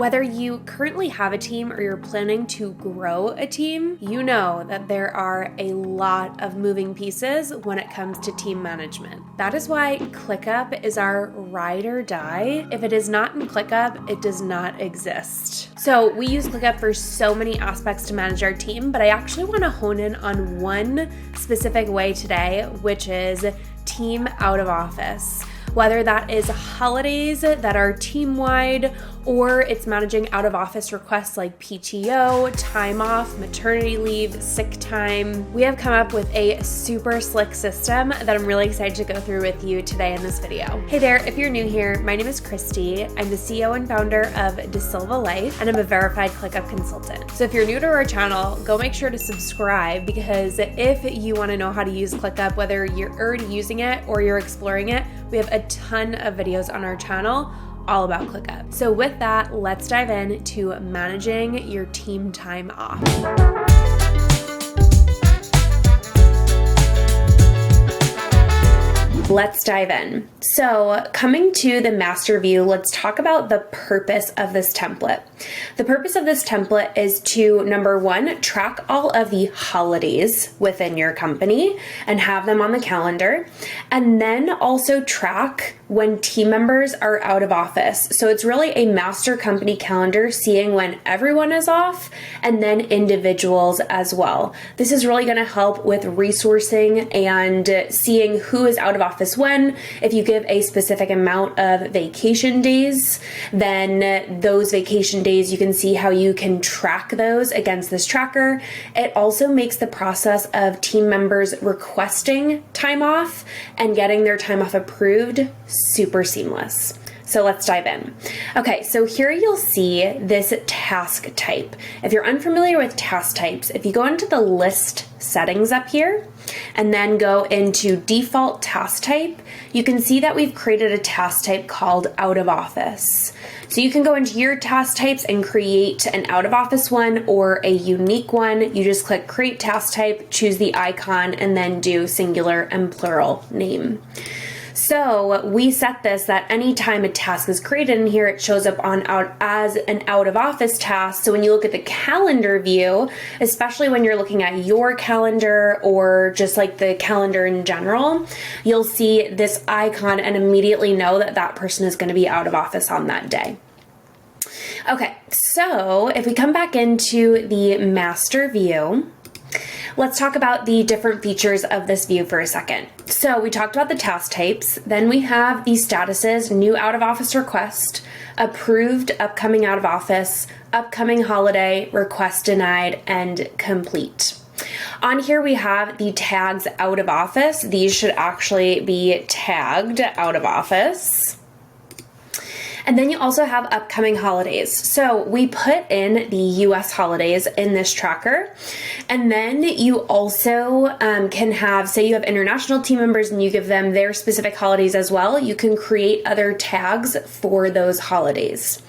Whether you currently have a team or you're planning to grow a team, you know that there are a lot of moving pieces when it comes to team management. That is why ClickUp is our ride or die. If it is not in ClickUp, it does not exist. So we use ClickUp for so many aspects to manage our team, but I actually want to hone in on one specific way today, which is team out of office. Whether that is holidays that are team-wide or it's managing out-of-office requests like PTO, time off, maternity leave, sick time. We have come up with a super slick system that I'm really excited to go through with you today in this video. Hey there, if you're new here, my name is Christy. I'm the CEO and founder of DeSilva Life, and I'm a verified ClickUp consultant. So if you're new to our channel, go make sure to subscribe, because if you want to know how to use ClickUp, whether you're already using it or you're exploring it, we have a ton of videos on our channel all about ClickUp. So with that, let's dive into managing your team time off. Let's dive in. So coming to the master view, let's talk about the purpose of this template. The purpose of this template is to, number one, track all of the holidays within your company and have them on the calendar, and then also track when team members are out of office. So it's really a master company calendar, seeing when everyone is off and then individuals as well. This is really going to help with resourcing and seeing who is out of office when. If you give a specific amount of vacation days, then those vacation days, you can see how you can track those against this tracker. It also makes the process of team members requesting time off and getting their time off approved super seamless. So let's dive in. Okay, so here you'll see this task type. If you're unfamiliar with task types, if you go into the list settings up here and then go into default task type, you can see that we've created a task type called out of office. So you can go into your task types and create an out of office one or a unique one. You just click create task type, choose the icon, and then do singular and plural name. So we set this that anytime a task is created in here, it shows up as an out of office task. So when you look at the calendar view, especially when you're looking at your calendar or just like the calendar in general, you'll see this icon and immediately know that that person is going to be out of office on that day. Okay, so if we come back into the master view, let's talk about the different features of this view for a second. So we talked about the task types, then we have the statuses: new out of office request, approved, upcoming out of office, upcoming holiday, request denied, and complete. On here we have the tags out of office. These should actually be tagged out of office. And then you also have upcoming holidays. So we put in the US holidays in this tracker. And then you also can have, say you have international team members and you give them their specific holidays as well, you can create other tags for those holidays.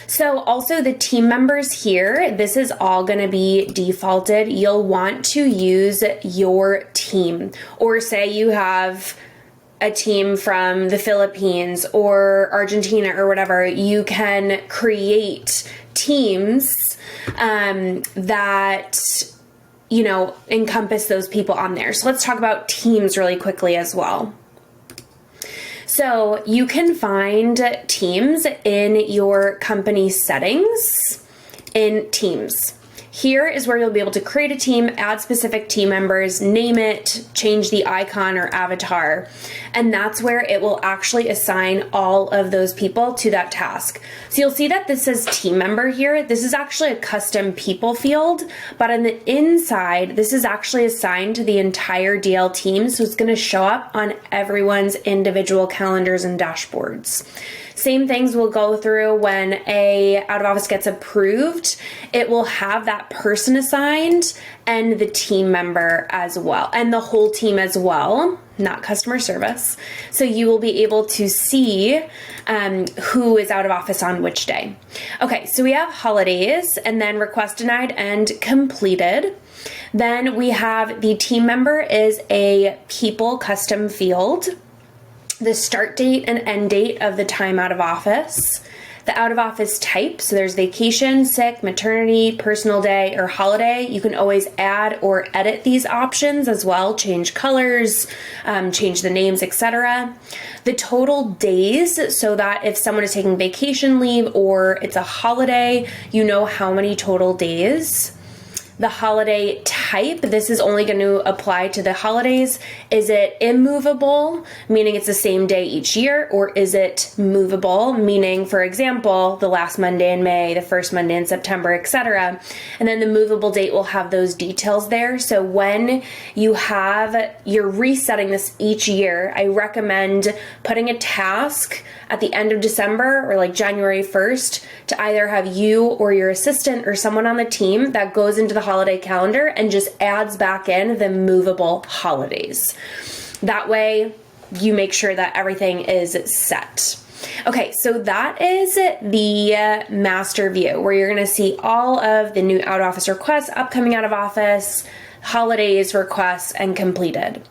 So also the team members here, this is all going to be defaulted. You'll want to use your team, or say you have a team from the Philippines or Argentina or whatever, you can create teams that, you know, encompass those people on there. So let's talk about teams really quickly as well. So you can find teams in your company settings in Teams. Here is where you'll be able to create a team, add specific team members, name it, change the icon or avatar, and that's where it will actually assign all of those people to that task. So you'll see that this says team member here. This is actually a custom people field, but on the inside, this is actually assigned to the entire DL team, so it's going to show up on everyone's individual calendars and dashboards. Same things will go through when a out of office gets approved. It will have that person assigned and the team member as well, and the whole team as well, not customer service. So you will be able to see who is out of office on which day. Okay, so we have holidays and then request denied and completed. Then we have the team member is a people custom field, the start date and end date of the time out of office, The out of office type, so there's vacation, sick, maternity, personal day, or holiday. You can always add or edit these options as well, change colors, change the names, etc. The total days, so that if someone is taking vacation leave or it's a holiday, you know how many total days. The holiday type, this is only going to apply to the holidays. Is it immovable, meaning it's the same day each year, or is it movable, meaning, for example, the last Monday in May, the first Monday in September, etc. And then the movable date will have those details there. So when you're resetting this each year, I recommend putting a task at the end of December or like January 1st to either have you or your assistant or someone on the team that goes into the holiday calendar and just adds back in the movable holidays. That way you make sure that everything is set. Okay, so that is the master view where you're going to see all of the new out of office requests, upcoming out of office, holidays, requests, and completed.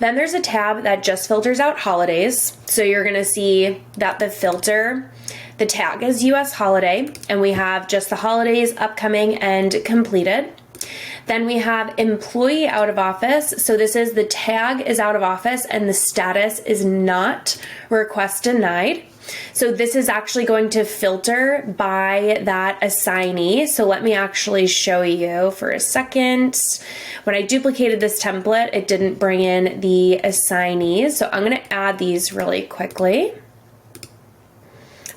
Then there's a tab that just filters out holidays. So you're going to see that the tag is US holiday, and we have just the holidays, upcoming, and completed. Then we have employee out of office. So this is the tag is out of office and the status is not request denied. So this is actually going to filter by that assignee. So let me actually show you for a second. When I duplicated this template, it didn't bring in the assignees. So I'm going to add these really quickly.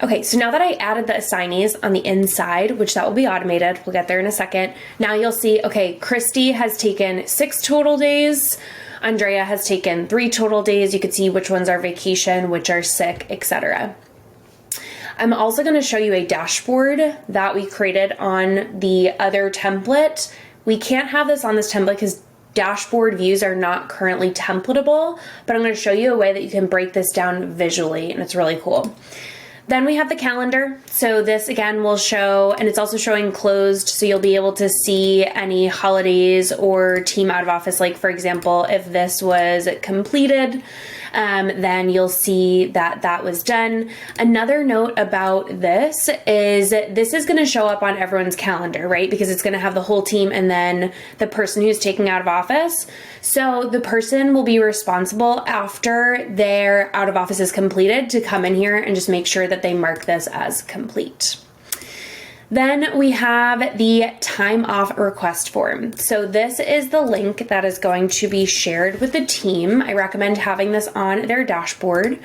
Okay, so now that I added the assignees on the inside, which that will be automated, we'll get there in a second. Now you'll see, okay, Christy has taken 6 total days. Andrea has taken 3 total days. You can see which ones are vacation, which are sick, etc. I'm also going to show you a dashboard that we created on the other template. We can't have this on this template because dashboard views are not currently templatable, but I'm going to show you a way that you can break this down visually, and it's really cool. Then we have the calendar. So this again will show, and it's also showing closed, so you'll be able to see any holidays or team out of office. Like for example, if this was completed, then you'll see that that was done. Another note about this is going to show up on everyone's calendar, right? Because it's going to have the whole team and then the person who's taking out of office. So the person will be responsible after their out of office is completed to come in here and just make sure that they mark this as complete. Then we have the time off request form. So this is the link that is going to be shared with the team. I recommend having this on their dashboard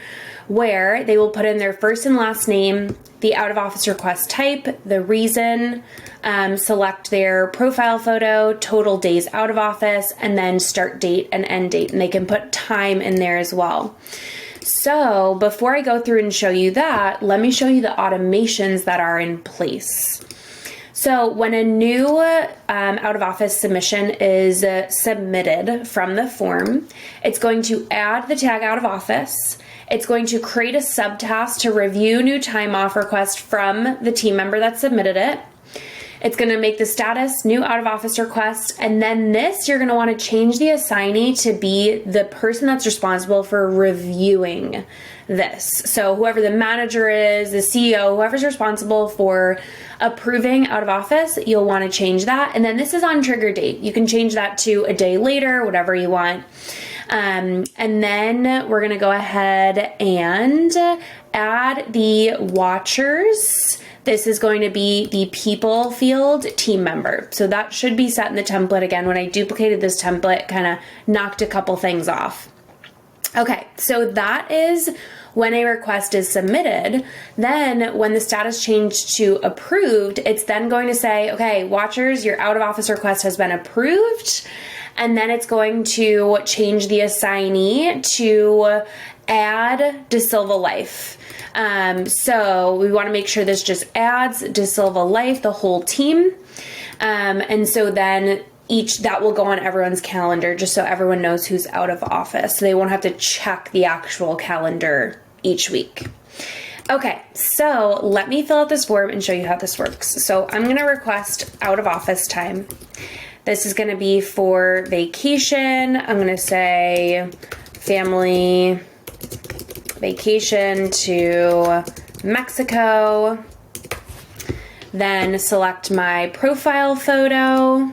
where they will put in their first and last name, the out of office request type, the reason, select their profile photo, total days out of office, and then start date and end date. And they can put time in there as well. So before I go through and show you that, let me show you the automations that are in place. So when a new out of office submission is submitted from the form, it's going to add the tag out of office. It's going to create a subtask to review new time off request from the team member that submitted it. It's going to make the status new out of office request. And then this, you're going to want to change the assignee to be the person that's responsible for reviewing this. So whoever the manager is, the CEO, whoever's responsible for approving out of office, you'll want to change that. And then this is on trigger date. You can change that to a day later, whatever you want. And then we're going to go ahead and add the watchers. This is going to be the people field team member. So that should be set in the template. Again, when I duplicated this template, kind of knocked a couple things off. Okay, so that is when a request is submitted. Then when the status changed to approved, it's then going to say, okay, watchers, your out of office request has been approved. And then it's going to change the assignee to add De Silva Life. So we want to make sure this just adds De Silva Life, the whole team. And so then that will go on everyone's calendar just so everyone knows who's out of office. So they won't have to check the actual calendar each week. Okay, so let me fill out this form and show you how this works. So I'm going to request out of office time. This is going to be for vacation. I'm going to say family vacation to Mexico. Then select my profile photo.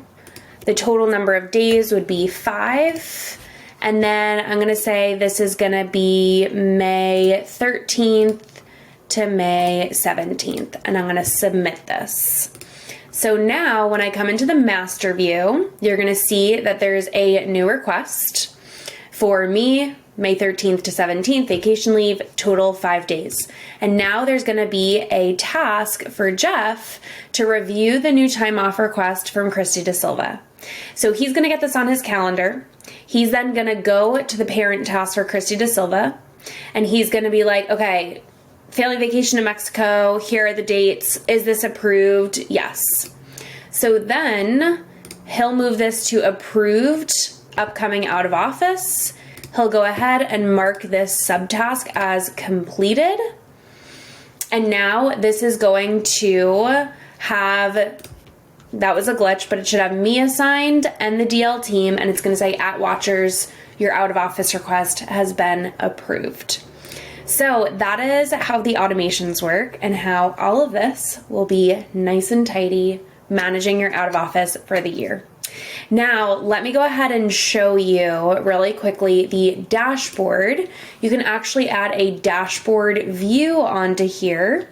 The total number of days would be 5. And then I'm gonna say this is gonna be May 13th to May 17th. And I'm gonna submit this. So now when I come into the master view, you're gonna see that there's a new request for me, May 13th to 17th, vacation leave, total 5 days. And now there's gonna be a task for Jeff to review the new time off request from Christy Da Silva. So he's gonna get this on his calendar. He's then gonna go to the parent task for Christy Da Silva, and he's gonna be like, okay, family vacation to Mexico, here are the dates. Is this approved? Yes. So then he'll move this to approved, upcoming out of office. He'll go ahead and mark this subtask as completed. And now this is going to have, that was a glitch, but it should have me assigned and the DL team, and it's going to say at Watchers, your out of office request has been approved. So that is how the automations work and how all of this will be nice and tidy, managing your out of office for the year. Now, let me go ahead and show you really quickly the dashboard. You can actually add a dashboard view onto here.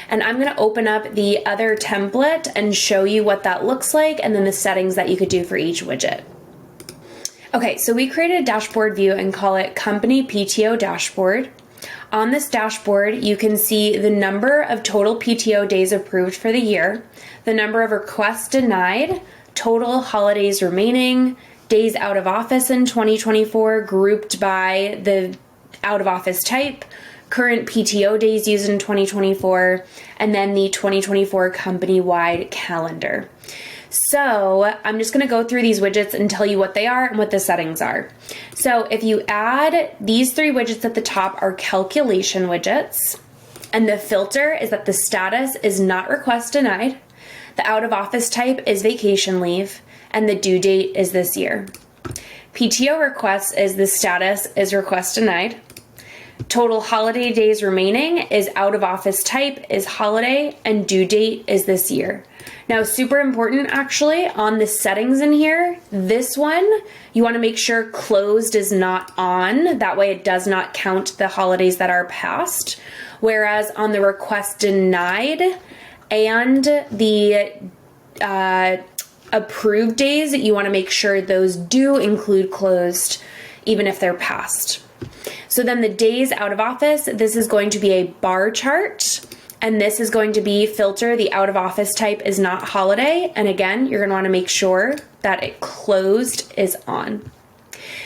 And I'm going to open up the other template and show you what that looks like and then the settings that you could do for each widget. Okay, so we created a dashboard view and call it Company PTO Dashboard. On this dashboard, you can see the number of total PTO days approved for the year, the number of requests denied, total holidays remaining, days out of office in 2024 grouped by the out of office type, current PTO days used in 2024, and then the 2024 company-wide calendar. So I'm just gonna go through these widgets and tell you what they are and what the settings are. So if you add these 3 widgets at the top are calculation widgets, and the filter is that the status is not request denied, the out of office type is vacation leave, and the due date is this year. PTO requests is the status is request denied. Total holiday days remaining is out of office type is holiday, and due date is this year. Now, super important actually on the settings in here, this one, you want to make sure closed is not on. That way it does not count the holidays that are past. Whereas on the request denied and the approved days, you want to make sure those do include closed even if they're past. So then the days out of office, this is going to be a bar chart. And this is going to be filter, the out of office type is not holiday. And again, you're going to want to make sure that it closed is on.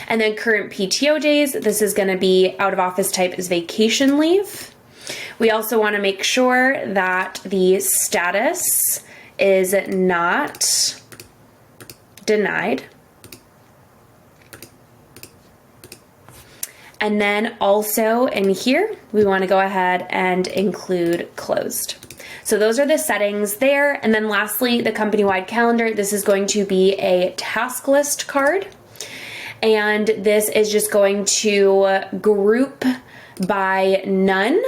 And then current PTO days, this is going to be out of office type is vacation leave. We also want to make sure that the status is not denied. And then also in here, we want to go ahead and include closed. So those are the settings there. And then lastly, the company-wide calendar. This is going to be a task list card. And this is just going to group by none.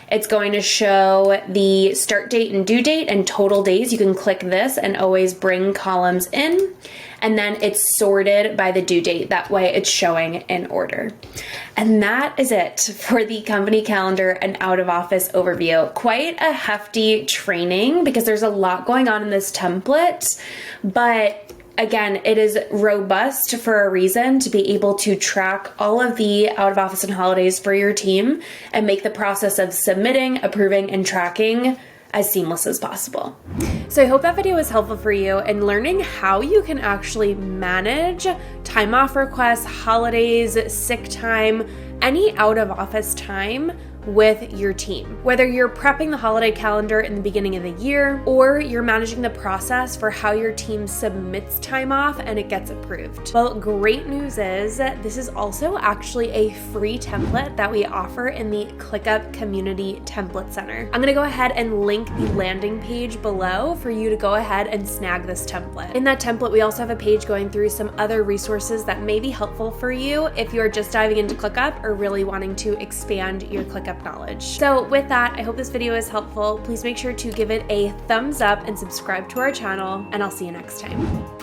It's going to show the start date and due date and total days. You can click this and always bring columns in. And then it's sorted by the due date. That way it's showing in order. And that is it for the company calendar and out of office overview. Quite a hefty training because there's a lot going on in this template, but again, it is robust for a reason to be able to track all of the out of office and holidays for your team and make the process of submitting, approving, and tracking as seamless as possible. So I hope that video was helpful for you in learning how you can actually manage time off requests, holidays, sick time, any out of office time with your team. Whether you're prepping the holiday calendar in the beginning of the year or you're managing the process for how your team submits time off and it gets approved. Well, great news is this is also actually a free template that we offer in the ClickUp Community Template Center. I'm gonna go ahead and link the landing page below for you to go ahead and snag this template. In that template, we also have a page going through some other resources that may be helpful for you if you're just diving into ClickUp or really wanting to expand your ClickUp product knowledge. So with that, I hope this video is helpful. Please make sure to give it a thumbs up and subscribe to our channel, and I'll see you next time.